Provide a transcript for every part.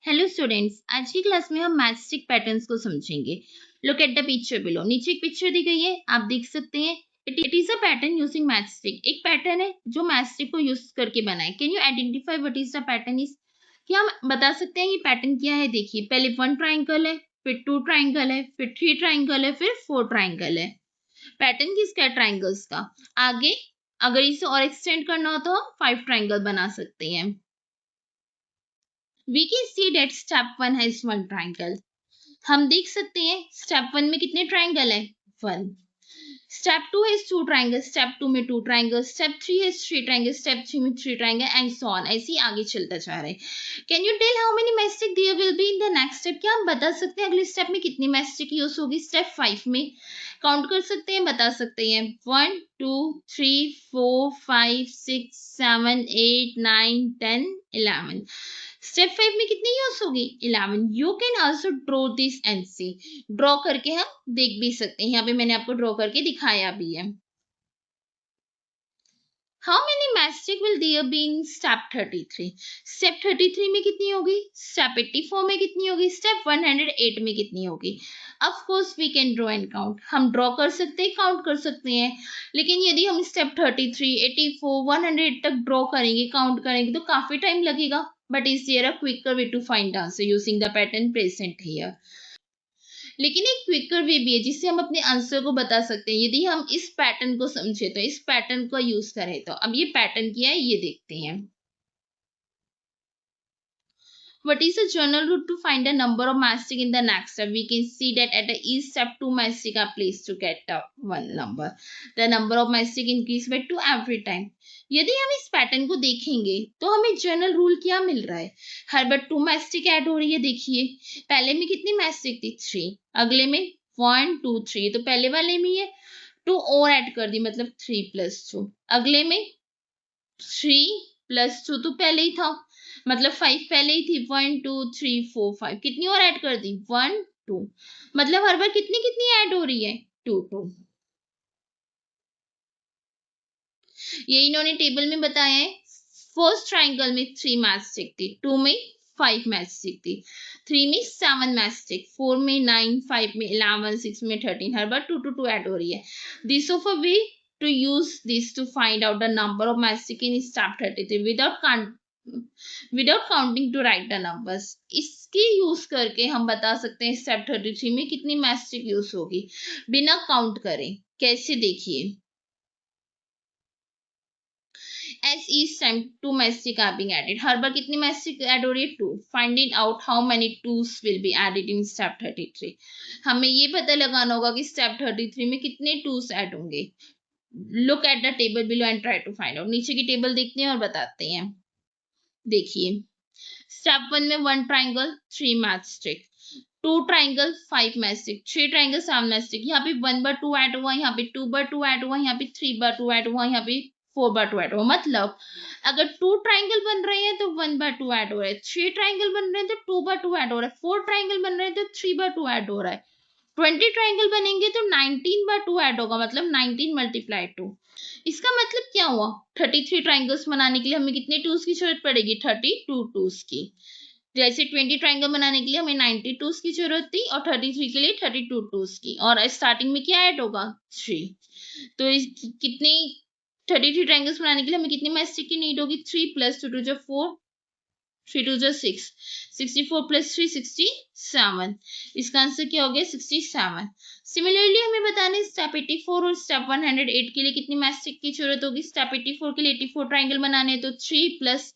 Hello students, आज की class में हम मैचस्टिक पैटर्न्स को समझेंगे। Look at the picture below. नीचे एक पिक्चर दी गई है, आप देख सकते हैं। It is a pattern using matchstick. एक पैटर्न है जो मैचस्टिक को यूज करके बना है। Can you identify what is the pattern is? क्या हम बता सकते हैं ये पैटर्न क्या है? देखिए, पहले 1 ट्राइंगल है, फिर 2 ट्राइंगल है, फिर 3 ट्राइंगल है, फिर 4 ट्राइंगल है। पैटर्न किसका है? ट्राइंगल्स का। आगे अगर इसे और एक्सटेंड करना हो तो हम 5 ट्राइंगल बना सकते हैं। We can see that step 1 has 1 triangle. हम देख सकते हैं स्टेप 1 में कितने ट्राइंगल है? 1. स्टेप 2 है 2 ट्राइंगल, स्टेप 2 में 2 ट्राइंगल, स्टेप 3 है 3 ट्राइंगल, स्टेप 3 में 3 ट्राइंगल एंड सो ऑन। ऐसे ही आगे चलता जा रहा है। Can you tell how many matchstick there will be in the next step? क्या हम बता सकते हैं अगले स्टेप में कितनी मैस्टिक यूज होगी? स्टेप 5 में काउंट कर सकते हैं, बता सकते हैं 1 2 3 4 5 6 7 8 9 10 11। स्टेप 5 में कितनी यूज होगी? 11। You can also draw this and see. Draw करके हम देख भी सकते हैं। यहाँ पे मैंने आपको ड्रॉ करके दिखाया भी है। How many mastic will there be in step 33? Step 33 में कितनी होगी? Step 84 में कितनी होगी? Step 108 में कितनी होगी? Of course we can draw and count. हम ड्रॉ कर सकते हैं, काउंट कर सकते हैं। लेकिन यदि हम स्टेप 33, 84, 108 तक ड्रॉ करेंगे, काउंट करेंगे तो काफी टाइम लगेगा। But is there a quicker way to find answer using the pattern present here? लेकिन एक क्विकर वे भी है जिससे हम अपने आंसर को बता सकते हैं। यदि हम इस पैटर्न को समझे तो, इस पैटर्न को यूज करें तो। अब ये पैटर्न क्या है ये देखते हैं। What is the general route to find the number of mastic in the next step? We can see that at each step 2 mastic are placed to get the one number. The number of mastic increase by 2 every time. यदि हम इस pattern को देखेंगे तो हमें general rule क्या मिल रहा है? हर बार 2 मैस्टिक ऐड हो रही है। देखिए, पहले में कितनी मैस्टिक थी? 3। अगले में 1 2 3, तो पहले वाले में ये 2 और ऐड कर दी, मतलब 3 + 2। अगले में 3 + 2 तो पहले ही था, मतलब 5 पहले ही थी। 1 2 3 4 5, कितनी और ऐड कर दी? 1 2, मतलब हर बार कितनी कितनी ऐड हो रही है? 2 2। ये इन्होंने टेबल में बताया है। फर्स्ट ट्राइंगल में 3 मैचस्टिक थी, 2 में 5 मैचस्टिक थी, 3 में 7 मैचस्टिक, 4 में 9, 5 में 11, 6 में 13। हर बार 2 2 2 ऐड हो रही है। This of a way to use this to find out the number of mastic in step 33 without counting to write the numbers. इसके यूज करके हम बता सकते हैं स्टेप 33 में कितनी मैस्टिक यूज होगी बिना काउंट करें। कैसे? देखिए, as each time 2 mastic are being added. हर बार कितनी mastic ऐड हो रही है? 2. Finding out how many 2s will be added in step 33. हमें ये पता लगाना होगा कि step 33 में कितने 2s ऐड होंगे। Look at the table below and try to find out. नीचे की टेबल देखते हैं और बताते हैं। देखिए, स्टेप 1 में 1 triangle 3 matchstick, 2 triangle 5 matchstick, 3 triangle 7 matchstick. यहाँ पे 1/2 ऐड हुआ, यहाँ पे 2/2 ऐड हुआ, यहाँ पे 3/2 ऐड हुआ, यहाँ पे 4/2 ऐड हुआ। मतलब अगर 2 ट्राइंगल बन रहे हैं तो 1/2 ऐड हो रहा है, 3 ट्राइंगल बन रहे हैं तो 2/2 ऐड हो रहा है, 4 ट्राइंगल बन रहे हैं तो 3/2 ऐड हो रहा है, 20 ट्राइंगल बनेंगे तो 19/2 ऐड होगा, मतलब 19 × 2। इसका मतलब क्या हुआ? 33 ट्राइंगल्स बनाने के लिए हमें कितने टूल्स की जरूरत पड़ेगी? 32 टूल्स की। जैसे 20 ट्राइंगल बनाने के लिए हमें 90 टूल्स की जरूरत थी और 33 के लिए 32 टूल्स की। और स्टार्टिंग में क्या ऐड होगा? 3। तो कितनी 33 ट्राइंगल्स बनाने के लिए हमें कितनी मैस्टिक की नीड होगी? 3 + 2 2 4, 3 2 6, 64 + 3 67। इसका आंसर क्या हो गया? 67। सिमिलरली हमें बताना है स्टेप 84 और स्टेप 108 के लिए कितनी मैस्टिक की जरूरत होगी। स्टेप 84 के लिए 84 ट्राइंगल बनाने हैं तो 3 +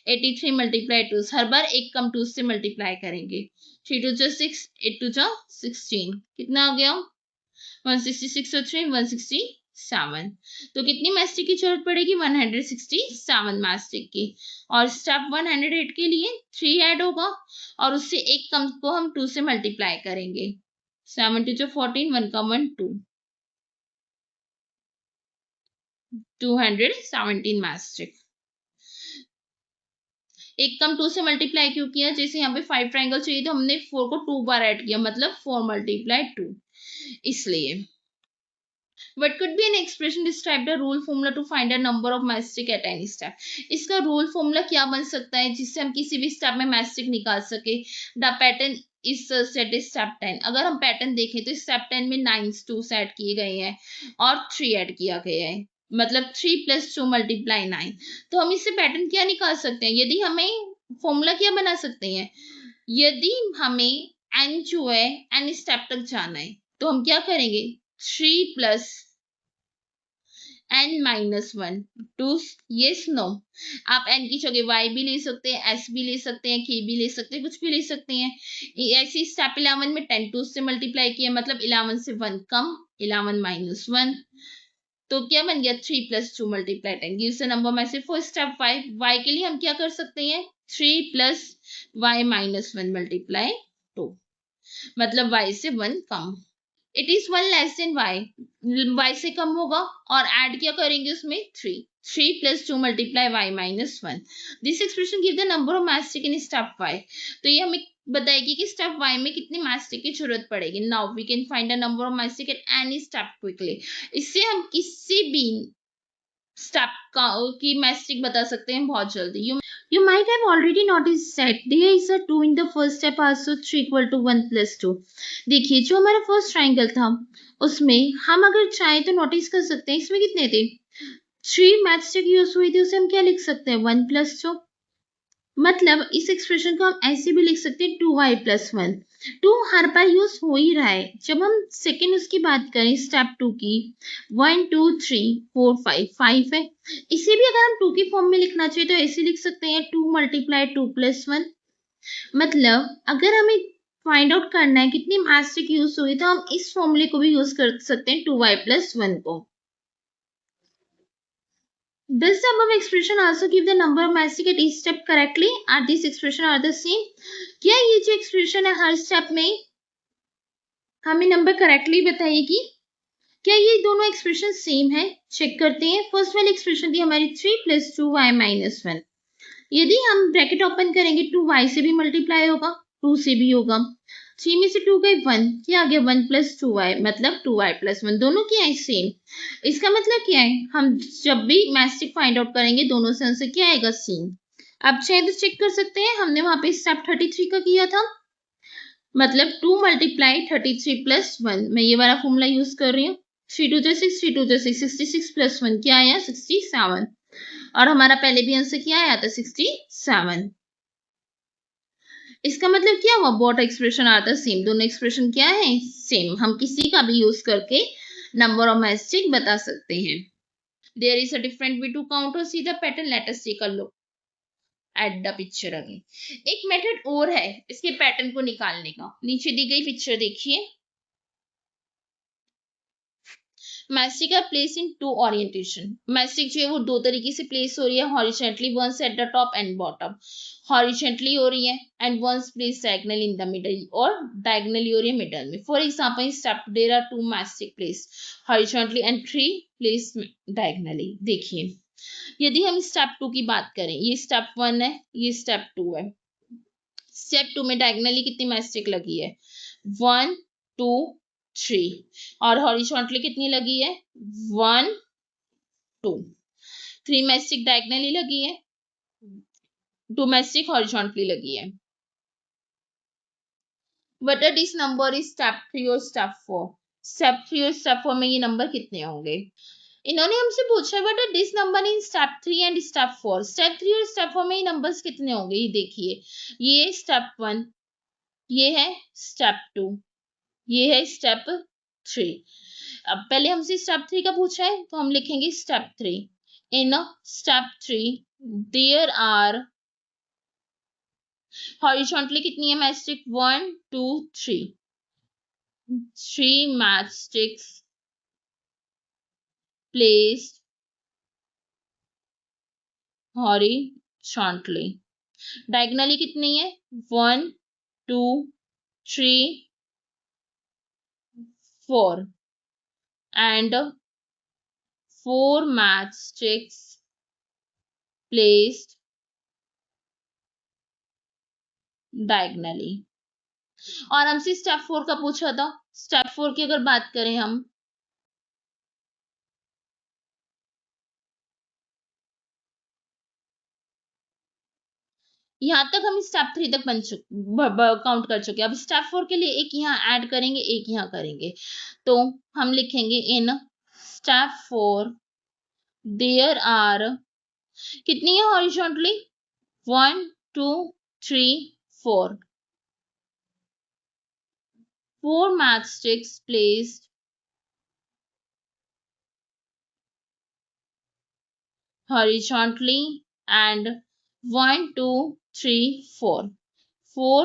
83 × 2। हर बार एक कम 2 से मल्टीप्लाई करेंगे। 3 2 6, 8 2 16, कितना हो गया? 166 और 3 167। तो कितनी मैस्टिक की जरूरत पड़ेगी? 167 मैस्टिक की। और स्टेप 108 के लिए 3 ऐड होगा और उससे एक कम को हम 2 से मल्टीप्लाई करेंगे। 7 2 14, 1 का 1 2, 217 मैस्टिक। एक कम 2 से मल्टीप्लाई क्यों किया? जैसे यहाँ पे 5 ट्राइंगल चाहिए तो हमने 4 को 2 बार ऐड किया, मतलब 4 × 2, इसलिए। What could be an expression describe the rule formula to find a number of mastic at any step? इसका rule formula क्या बन सकता है जिससे हम किसी भी step में mastic निकाल सके? The pattern is set is step 10. अगर हम pattern देखें तो step 10 में 9 2 ऐड किए गए हैं और 3 ऐड किया गया है, मतलब 3 + 2 × 9. तो हम इससे पैटर्न क्या निकाल सकते हैं? यदि हमें फॉर्मूला क्या बना सकते हैं, यदि हमें n जो है n स्टेप तक जाना है तो हम क्या करेंगे, 3 + n-1 टू, यस नो, आप n की जगह y भी ले सकते हैं, s भी ले सकते हैं, k भी ले सकते हैं, कुछ भी ले सकते हैं। ऐसे स्टेप 11 में 10 2 से मल्टीप्लाई किया, मतलब 11 से 1 कम, 11 - 1, तो क्या बन गया, 3 + 2 × 10 gives a number message for step 5। y के लिए हम क्या कर सकते हैं, 3 + y - 1 × 2, मतलब y से 1 कम। It is 1 less than y से कम होगा और ऐड क्या करेंगे उसमें, 3 + 2 × y - 1। This expression give the number of mastic in step 5। तो ये हमें बताएगी कि स्टेप y में कितनी मैस्टिक की जरूरत पड़ेगी। Now we can find the number of matchstick at any step quickly. इससे हम किसी भी स्टेप की मैस्टिक बता सकते हैं बहुत जल्दी। You might have already noticed that there is a 2 in the first step, also 3 = 1 + 2. देखिए जो हमारा फर्स्ट ट्राइंगल था उसमें हम अगर चाहें तो नोटिस कर सकते हैं इसमें कितने थे, 3 मैचस्टिक यूज हुई थी, उसे हम क्या लिख सकते हैं, 1 + 2। मतलब इस एक्सप्रेशन को हम ऐसे भी लिख सकते हैं 2y + 1। 2 हर बार यूज हो ही रहा है। जब हम सेकेंड उसकी बात करें स्टेप 2 की, 1 2 3 4 5 5 है। इसे भी अगर हम 2 की फॉर्म में लिखना चाहिए तो ऐसे लिख सकते हैं 2 × 2 + 1। मतलब अगर हमें फाइंड आउट करना है कितनी मैस्टिक यूज हुई तो हम इस फॉर्मूले को भी यूज कर सकते हैं 2y + 1 को। Does the above expression also give the number of mastic at each step correctly? Are these expression are the same? क्या ये जो expression है हर step में हमें नंबर करेक्टली बताएगी? क्या ये दोनों एक्सप्रेशन सेम है? चेक करते हैं। फर्स्ट वाली एक्सप्रेशन थी हमारी 3 + 2y - 1। यदि हम ब्रैकेट ओपन करेंगे 2y से भी मल्टीप्लाई होगा, 2 से भी होगा, 3 में से 2 गए 1, क्या आ गया 1 + 2y, मतलब 2y + 1, दोनों क्या है सेम। इसका मतलब क्या है, हम जब भी मैस्टिक फाइंड आउट करेंगे दोनों से आंसर क्या आएगा, सेम। अब चाहे तो चेक कर सकते हैं, हमने वहां पे स्टेप 33 का किया था, मतलब 2 × 33 + 1, मैं ये वाला फॉर्मूला यूज कर रही हूँ। 3 2 6 3 2 6 66 + 1 क्या आया, 67, और हमारा पहले भी आंसर क्या आया था, 67। इसका मतलब क्या हुआ, both expression are the same, दोनों एक्सप्रेशन क्या है, सेम। हम किसी का भी यूज करके नंबर ऑफ मैस्टिक बता सकते हैं। There is a different way to count और see the pattern, let us take a look at the picture again. एक मेथड और है इसके पैटर्न को निकालने का। नीचे दी गई पिक्चर देखिए, matchstick are place in 2 orientation. Matchstick जो है वो 2 तरीके से प्लेस हो रही है, horizontally once at the top and bottom, horizontally हो रही है, and once place diagonal in the middle, और डायगोनली हो रही है मिडल में। For example step there are 2 matchstick place horizontally and 3 place diagonally. देखिए यदि हम स्टेप 2 की बात करें, ये स्टेप 1 है, ये स्टेप 2 है। स्टेप 2 में डायगोनली कितनी मैस्टिक लगी है, 1 2 3, और हॉरिजॉन्टली कितनी लगी है, 1 2। 3 मैस्टिक डायगोनली लगी है, 2 मैस्टिक हॉरिजॉन्टली लगी है। What are this number is step 3 और स्टेप 4। स्टेप 3 और स्टेप 4 में ये नंबर कितने होंगे, इन्होंने हमसे पूछा what are this number in step 3 and step 4। Step 3 और स्टेप 4 में ये नंबर्स कितने होंगे, ये देखिए, ये स्टेप 1, ये है स्टेप 2, ये है स्टेप 3। अब पहले हमसे स्टेप 3 का पूछा है तो हम लिखेंगे step 3। In step 3 there are horizontally कितनी है matchstick, 1 2 3, 3 matchsticks placed horizontally. Diagonally कितनी है, 1 2 3 4, and 4 matchsticks placed diagonally। और हमसे स्टेप 4 का पूछा था। स्टेप 4 की अगर बात करें हम, यहाँ तक हम स्टेप 3 तक बन काउंट कर चुके हैं। अब स्टेप 4 के लिए एक यहाँ ऐड करेंगे, एक यहाँ करेंगे। तो हम लिखेंगे इन स्टेप 4 देयर आर, कितनी है horizontally, 1 2 3 4, 4 matchsticks placed horizontally and 1 2 3 4, 4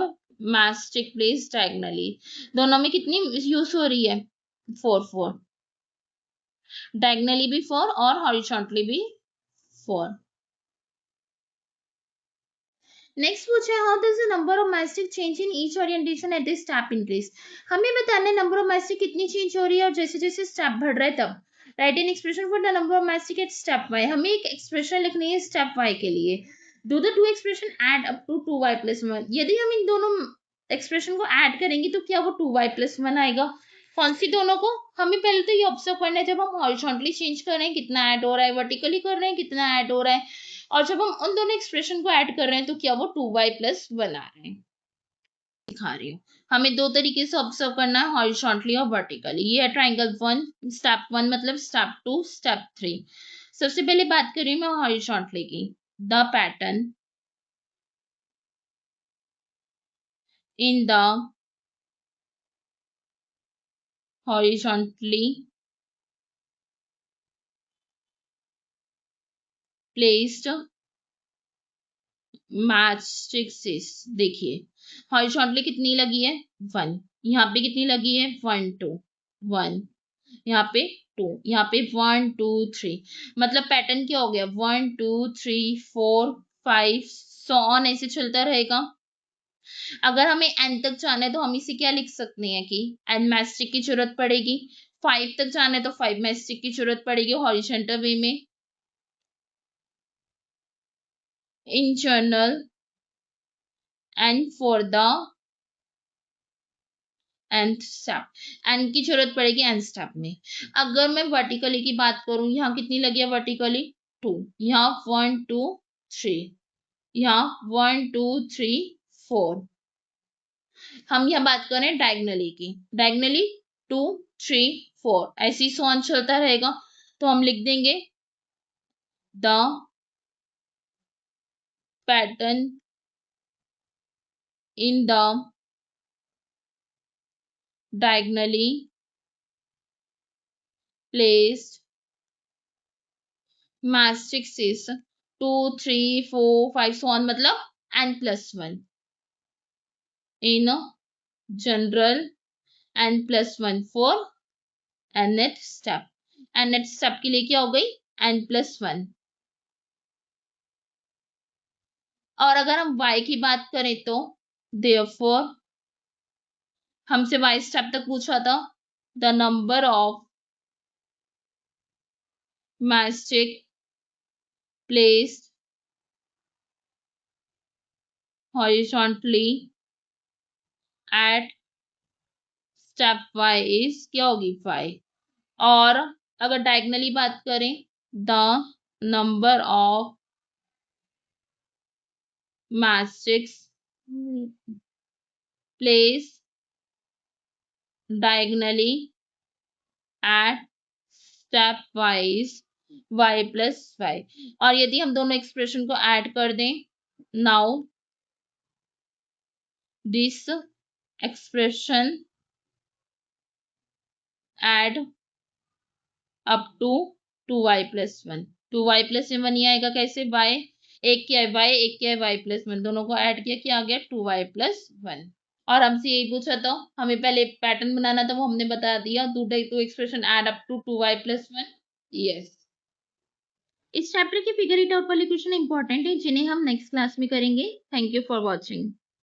matchstick placed diagonally। दोनों में कितनी यूज हो रही है, 4 4, diagonally भी 4 और horizontally भी 4। नेक्स्ट पूछा है how does the number of mastic change in each orientation at the step increase. हमें बताना है नंबर ऑफ मैस्टिक कितनी चेंज हो रही है और जैसे जैसे स्टेप बढ़ रहा है तब। Write an expression for the number of matchstick at step y. हमें एक एक्सप्रेशन लिखनी है स्टेप वाई के लिए। Do the two expression add up to 2y + 1। यदि हम इन दोनों एक्सप्रेशन को ऐड करेंगे तो क्या वो 2y + 1 आएगा। कौन सी दोनों को, हमें पहले तो ये ऑब्जर्व करना है जब हम हॉरिजॉन्टली चेंज कर रहे हैं कितना ऐड हो रहा है, वर्टिकली कर रहे हैं कितना ऐड हो रहा है, और जब हम उन दोनों एक्सप्रेशन को ऐड कर रहे हैं तो क्या वो 2y + 1 आ रहे हैं। दिखा रही हूँ, हमें दो तरीके से ऑब्जर्व करना है, हॉरिजॉन्टली और वर्टिकली। ये है ट्राइंगल 1, स्टेप 1 मतलब स्टेप 2 स्टेप 3। सबसे पहले बात कर रही हूँ मैं हॉरिजॉन्टली की। The pattern in the horizontally placed matrixes. देखिए हॉरिजॉन्टली कितनी लगी है 1, यहाँ पे कितनी लगी है 1 2 1, यहाँ पे 2, यहाँ पे 1 2 3। मतलब पैटर्न क्या हो गया 1 2 3 4 5 सो ऑन, ऐसे चलता रहेगा। अगर हमें n तक जाना है तो हम इसे क्या लिख सकते हैं कि n मैस्टिक की जरूरत पड़ेगी। 5 तक जाना है तो 5 मैस्टिक की जरूरत पड़ेगी हॉरिजॉन्टल वे में। In general and for the nth step, n की जरूरत पड़ेगी n स्टेप में। अगर मैं वर्टिकली की बात करूं, यहाँ कितनी लगी है वर्टिकली 2, यहाँ 1 2 3, यहाँ 1 2 3 4। हम यहाँ बात करें डायगनली की, डायगनली 2 3 4, ऐसी सोन चलता रहेगा। तो हम लिख देंगे the pattern in the diagonally placed matrices 2 3 4 5 so on, मतलब n+1 in general n+1 for nth step। nth step के लिए क्या हो गई n+1। और अगर हम y की बात करें तो therefore हमसे y स्टेप तक पूछा था, the number of mastic placed horizontally at step y is क्या होगी 5। और अगर डायगनली बात करें the number of matchsticks place diagonally at stepwise y + 5। और यदि हम दोनों एक्सप्रेशन को ऐड कर दें, now this expression add up to 2y + 1। 2y + 1 ये आएगा कैसे, y एक क्या है y, एक क्या है y + 1, दोनों को ऐड किया क्या आ गया 2y + 1। और हमसे यही पूछा था, हमें पहले पैटर्न बनाना था वो हमने बता दिया, two expression add up to 2y + 1। Yes, इस चैप्टर के फिगर इट आउट वाले क्वेश्चन इंपॉर्टेंट है जिन्हें हम नेक्स्ट क्लास में करेंगे। Thank you for watching.